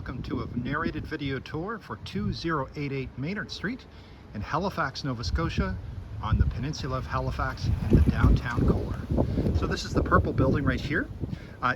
welcome to a narrated video tour for 2088 Maynard Street in Halifax, Nova Scotia, on the peninsula of Halifax in the downtown core. So this is the purple building right here.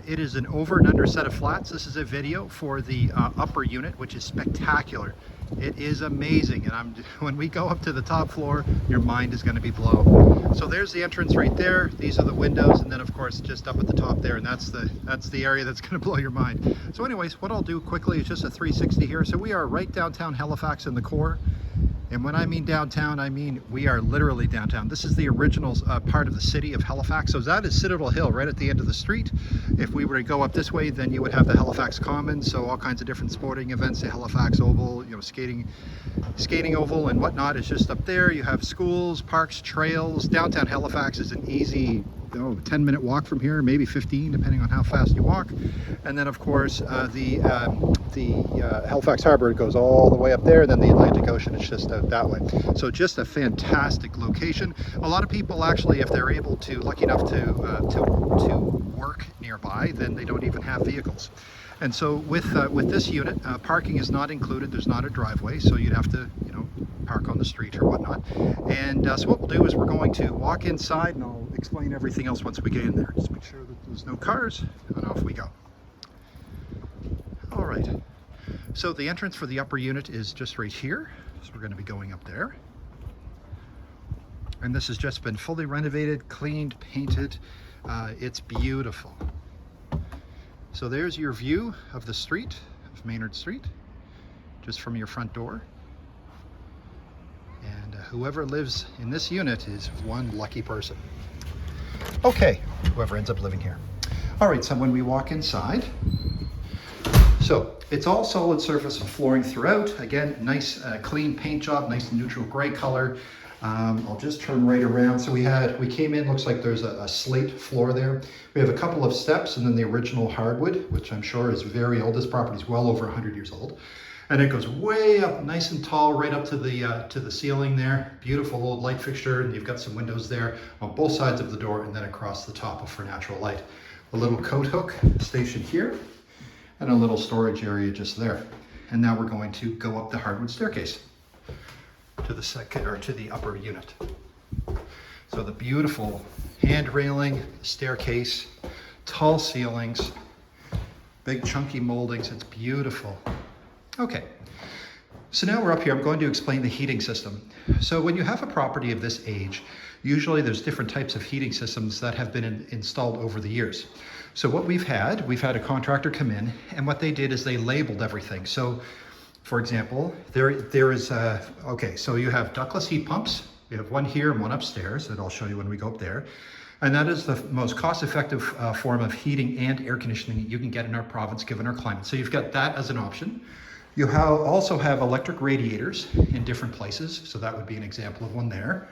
It is an over and under set of flats. This is a video for the upper unit, which is spectacular. It is amazing, and when we go up to the top floor, your mind is going to be blown. So there's the entrance right there. These are the windows, and then of course just up at the top there, and that's the area that's going to blow your mind. So anyways, what I'll do quickly is just a 360 here. So we are right downtown Halifax in the core. And when I mean downtown, I mean we are literally downtown. This is the original part of the city of Halifax. So that is Citadel Hill right at the end of the street. If we were to go up this way, then you would have the Halifax Commons. So all kinds of different sporting events, the Halifax Oval, you know, skating oval and whatnot is just up there. You have schools, parks, trails. Downtown Halifax is an easy 10-minute walk from here, maybe 15, depending on how fast you walk. And then, of course, the Halifax Harbor goes all the way up there. Then the Atlantic Ocean is just out that way. So just a fantastic location. A lot of people actually, if they're able to, lucky enough to work nearby, then they don't even have vehicles. And so with this unit, parking is not included. There's not a driveway, so you'd have to, park on the street or whatnot. And so what we'll do is we're going to walk inside, and I'll explain everything else once we get in there. Just make sure that there's no cars, and off we go. All right. So the entrance for the upper unit is just right here. So we're going to be going up there. And this has just been fully renovated, cleaned, painted. It's beautiful. So there's your view of the street, of Maynard Street, just from your front door. And whoever lives in this unit is one lucky person. Okay, whoever ends up living here. All right, so when we walk inside, so it's all solid surface flooring throughout. Again, nice clean paint job, nice neutral gray color. I'll just turn right around. So we came in, looks like there's a slate floor there. We have a couple of steps and then the original hardwood, which I'm sure is very old. This property is well over 100 years old. And it goes way up, nice and tall, right up to the ceiling there. Beautiful old light fixture, and you've got some windows there on both sides of the door and then across the top for natural light. A little coat hook station here and a little storage area just there. And now we're going to go up the hardwood staircase to the second or to the upper unit. So the beautiful hand railing, staircase, tall ceilings, big chunky moldings. It's beautiful. Okay, so now we're up here. I'm going to explain the heating system. So when you have a property of this age, usually there's different types of heating systems that have been installed over the years. So what we've had a contractor come in, and what they did is they labeled everything. So for example, there is, okay, so you have ductless heat pumps. You have one here and one upstairs that I'll show you when we go up there. And that is the most cost-effective form of heating and air conditioning you can get in our province, given our climate. So you've got that as an option. You also have electric radiators in different places. So that would be an example of one there.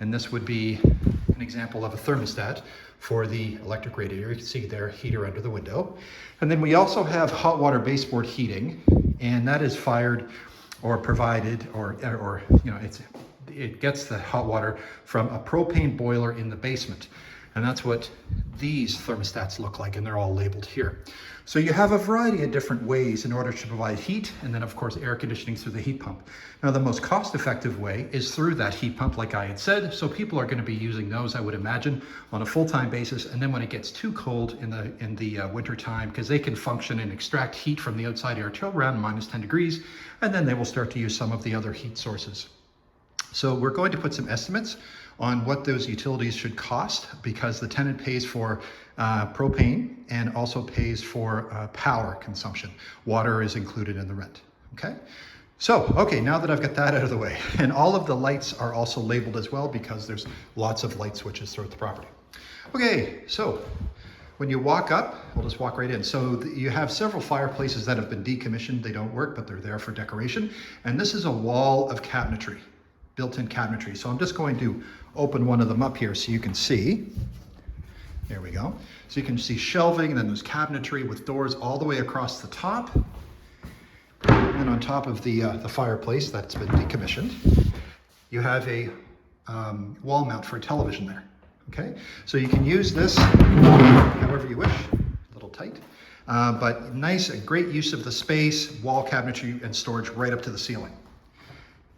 And this would be an example of a thermostat for the electric radiator. You can see their heater under the window. And then we also have hot water baseboard heating, and that is fired or provided, it gets the hot water from a propane boiler in the basement. And that's what these thermostats look like, and they're all labeled here. So you have a variety of different ways in order to provide heat, and then of course air conditioning through the heat pump. Now the most cost-effective way is through that heat pump, like I had said. So people are going to be using those, I would imagine, on a full-time basis. And then when it gets too cold in the winter time, because they can function and extract heat from the outside air till around -10 degrees, and then they will start to use some of the other heat sources. So we're going to put some estimates on what those utilities should cost, because the tenant pays for propane and also pays for power consumption. Water is included in the rent, okay? So, okay, now that I've got that out of the way, and all of the lights are also labeled as well, because there's lots of light switches throughout the property. Okay, so when you walk up, we'll just walk right in. So you have several fireplaces that have been decommissioned. They don't work, but they're there for decoration. And this is a wall of cabinetry, built-in cabinetry. So I'm just going to open one of them up here so you can see. There we go. So you can see shelving, and then there's cabinetry with doors all the way across the top. And then on top of the fireplace that's been decommissioned, you have a wall mount for a television there. Okay, so you can use this however you wish, a little tight. But nice, great use of the space, wall cabinetry and storage right up to the ceiling.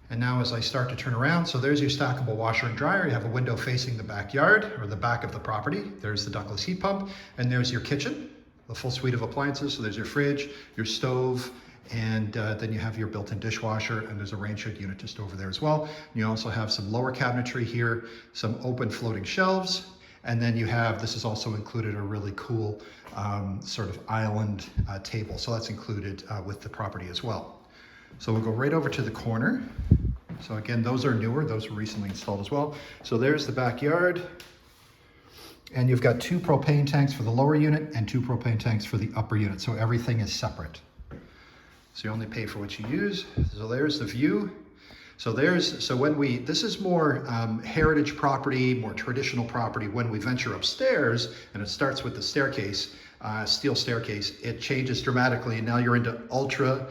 And now as I start to turn around, so there's your stackable washer and dryer. You have a window facing the backyard or the back of the property. There's the ductless heat pump, and there's your kitchen, the full suite of appliances. So there's your fridge, your stove, and then you have your built-in dishwasher, and there's a rain shed unit just over there as well. You also have some lower cabinetry here, some open floating shelves, and then you have, this is also included, a really cool sort of island table. So that's included with the property as well. So we'll go right over to the corner. So again, those are newer, those were recently installed as well. So there's the backyard. And you've got 2 propane tanks for the lower unit and 2 propane tanks for the upper unit. So everything is separate. So you only pay for what you use. So there's the view. So this is more heritage property, more traditional property. When we venture upstairs, and it starts with the staircase, steel staircase, it changes dramatically. And now you're into ultra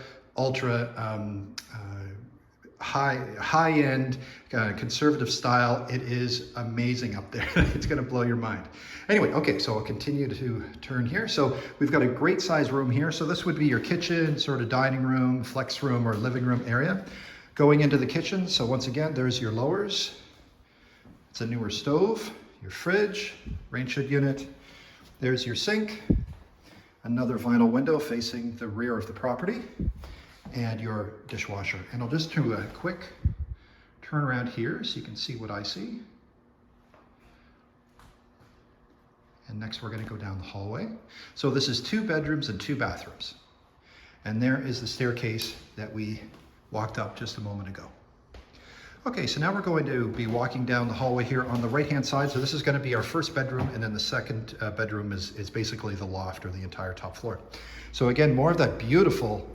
high-end conservative style. It is amazing up there. It's going to blow your mind. Anyway, okay, so I'll continue to turn here. So we've got a great size room here. So this would be your kitchen, sort of dining room, flex room, or living room area. Going into the kitchen, so once again, there's your lowers. It's a newer stove, your fridge, rain shed unit. There's your sink, another vinyl window facing the rear of the property, and your dishwasher. And I'll just do a quick turn around here so you can see what I see. And next we're going to go down the hallway. So this is 2 bedrooms and 2 bathrooms. And there is the staircase that we walked up just a moment ago. Okay, so now we're going to be walking down the hallway here on the right-hand side. So this is going to be our first bedroom, and then the second bedroom is basically the loft or the entire top floor. So again, more of that beautiful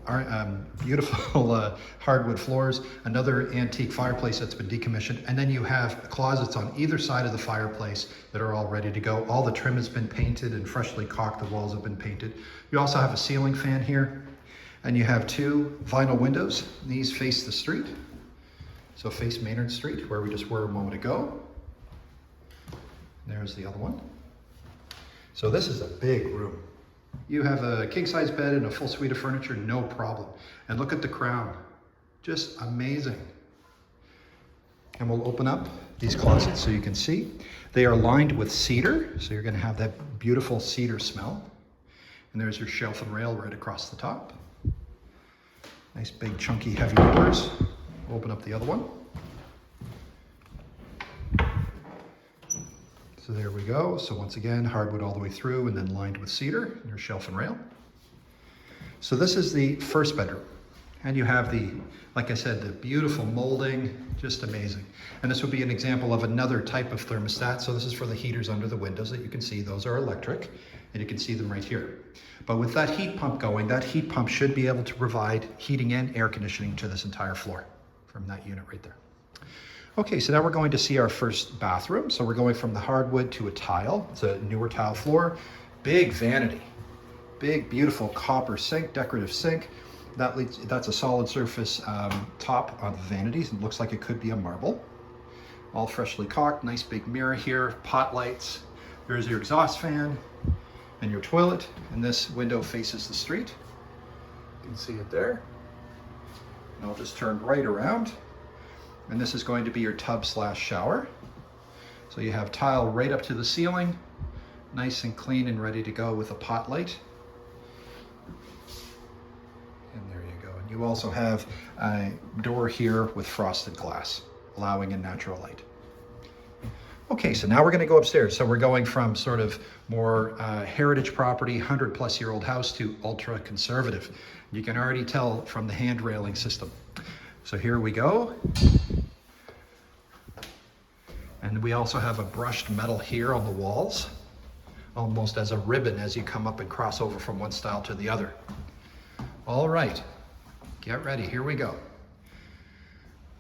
hardwood floors, another antique fireplace that's been decommissioned, and then you have closets on either side of the fireplace that are all ready to go. All the trim has been painted and freshly caulked. The walls have been painted. You also have a ceiling fan here, and you have 2 vinyl windows. These face the street. So face Maynard Street, where we just were a moment ago. There's the other one. So this is a big room. You have a king-size bed and a full suite of furniture, no problem. And look at the crown, just amazing. And we'll open up these closets so you can see. They are lined with cedar, so you're gonna have that beautiful cedar smell. And there's your shelf and rail right across the top. Nice big chunky heavy doors. Open up the other one. So there we go. So once again, hardwood all the way through and then lined with cedar in your shelf and rail. So this is the first bedroom. And you have the, like I said, the beautiful molding, just amazing. And this would be an example of another type of thermostat. So this is for the heaters under the windows that you can see. Those are electric, and you can see them right here. But with that heat pump going, that heat pump should be able to provide heating and air conditioning to this entire floor from that unit right there. Okay, so now we're going to see our first bathroom. So we're going from the hardwood to a tile. It's a newer tile floor. Big vanity, big, beautiful copper sink, decorative sink. That's a solid surface top on the vanities. It looks like it could be a marble. All freshly caulked, nice big mirror here, pot lights. There's your exhaust fan and your toilet. And this window faces the street. You can see it there. And I'll just turn right around. And this is going to be your tub/shower. So you have tile right up to the ceiling, nice and clean and ready to go with a pot light. And there you go. And you also have a door here with frosted glass, allowing in natural light. Okay, so now we're going to go upstairs. So we're going from sort of more heritage property, 100-plus-year-old house to ultra conservative. You can already tell from the hand railing system. So here we go. And we also have a brushed metal here on the walls, almost as a ribbon as you come up and cross over from one style to the other. All right, get ready, here we go.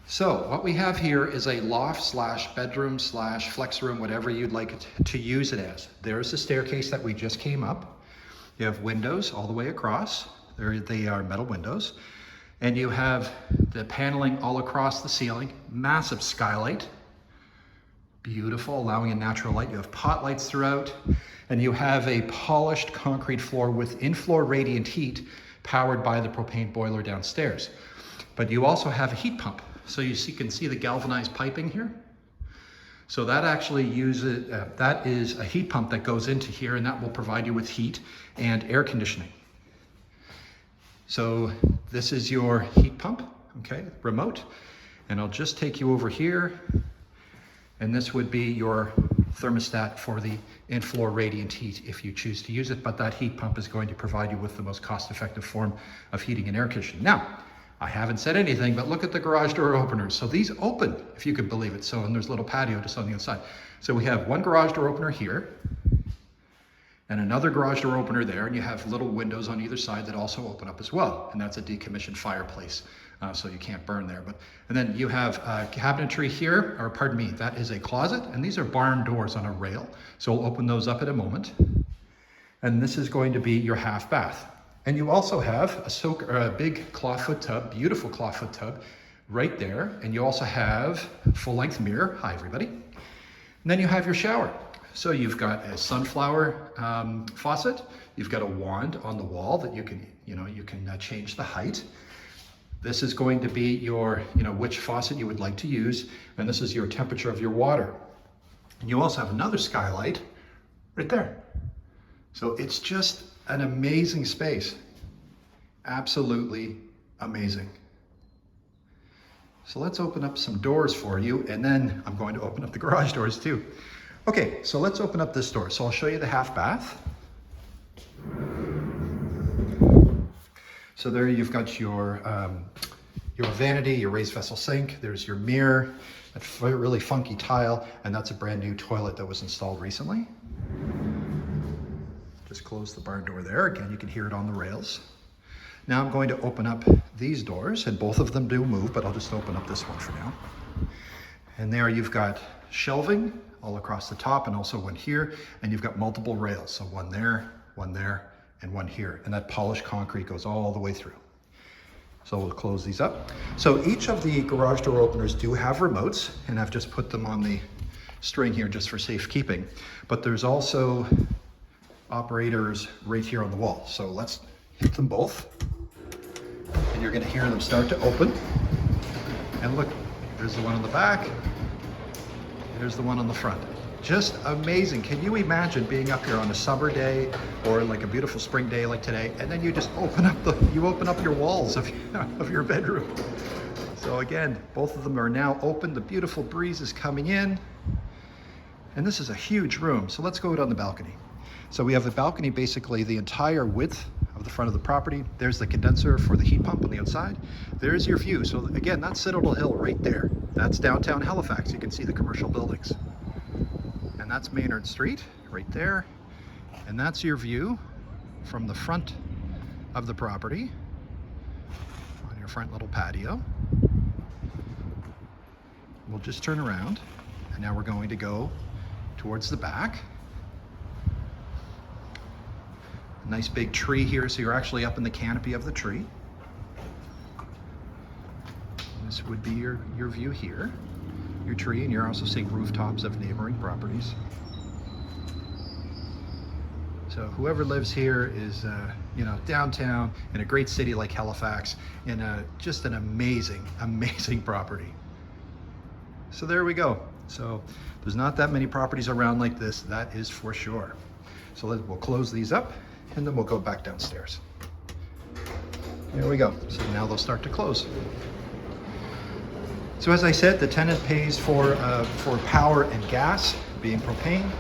So what we have here is a loft/bedroom/flex room, whatever you'd like to use it as. There's the staircase that we just came up. You have windows all the way across. They are metal windows. And you have the paneling all across the ceiling, massive skylight, Beautiful, allowing in natural light. You have pot lights throughout, and you have a polished concrete floor with in-floor radiant heat powered by the propane boiler downstairs. But you also have a heat pump. So you can see the galvanized piping here. So that actually uses, that is a heat pump that goes into here, and that will provide you with heat and air conditioning. So this is your heat pump, okay, remote. And I'll just take you over here, and this would be your thermostat for the in-floor radiant heat if you choose to use it, but that heat pump is going to provide you with the most cost-effective form of heating and air conditioning. Now, I haven't said anything, but look at the garage door openers. So these open, if you could believe it. So, and there's a little patio just on the outside. So we have one garage door opener here, and another garage door opener there, and you have little windows on either side that also open up as well. And that's a decommissioned fireplace, so you can't burn there. And then you have cabinetry here, or pardon me, that is a closet, and these are barn doors on a rail. So we'll open those up in a moment. And this is going to be your half bath. And you also have a big clawfoot tub, beautiful clawfoot tub right there. And you also have a full-length mirror. Hi, everybody. And then you have your shower. So you've got a sunflower faucet. You've got a wand on the wall that you can change the height. This is going to be your, which faucet you would like to use. And this is your temperature of your water. And you also have another skylight right there. So it's just an amazing space. Absolutely amazing. So let's open up some doors for you, and then I'm going to open up the garage doors too. Okay, so let's open up this door. So I'll show you the half bath. So there you've got your vanity, your raised vessel sink. There's your mirror, a really funky tile, and that's a brand new toilet that was installed recently. Just close the barn door there. Again, you can hear it on the rails. Now I'm going to open up these doors, and both of them do move, but I'll just open up this one for now. And there you've got shelving all across the top, and also one here, and you've got multiple rails. So one there, and one here. And that polished concrete goes all the way through. So we'll close these up. So each of the garage door openers do have remotes, and I've just put them on the string here just for safekeeping. But there's also operators right here on the wall. So let's hit them both, and you're going to hear them start to open. And look, there's the one on the back, there's the one on the front. Just amazing. Can you imagine being up here on a summer day or like a beautiful spring day like today, and then you just open up your walls of your bedroom. So again, both of them are now open. The beautiful breeze is coming in, and this is a huge room. So let's go out on the balcony. So we have the balcony basically the entire width of the front of the property. There's the condenser for the heat pump on the outside. There's your view. So again, that's Citadel Hill right there. That's downtown Halifax. You can see the commercial buildings. And that's Maynard Street right there. And that's your view from the front of the property on your front little patio. We'll just turn around, and now we're going to go towards the back. Nice big tree here, so you're actually up in the canopy of the tree. This would be your view here, your tree, and you're also seeing rooftops of neighboring properties. So whoever lives here is, downtown in a great city like Halifax, in just an amazing, amazing property. So there we go. So there's not that many properties around like this, that is for sure. So we'll close these up, and then we'll go back downstairs. There we go. So now they'll start to close. So as I said, the tenant pays for power and gas, being propane.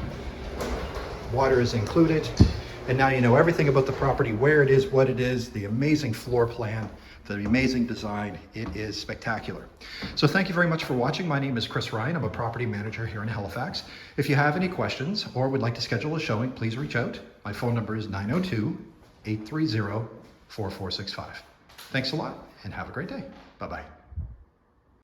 Water is included. And now you know everything about the property, where it is, what it is, the amazing floor plan, the amazing design. It is spectacular. So thank you very much for watching. My name is Chris Ryan. I'm a property manager here in Halifax. If you have any questions or would like to schedule a showing, please reach out. My phone number is 902-830-4465. Thanks a lot, and have a great day. Bye-bye.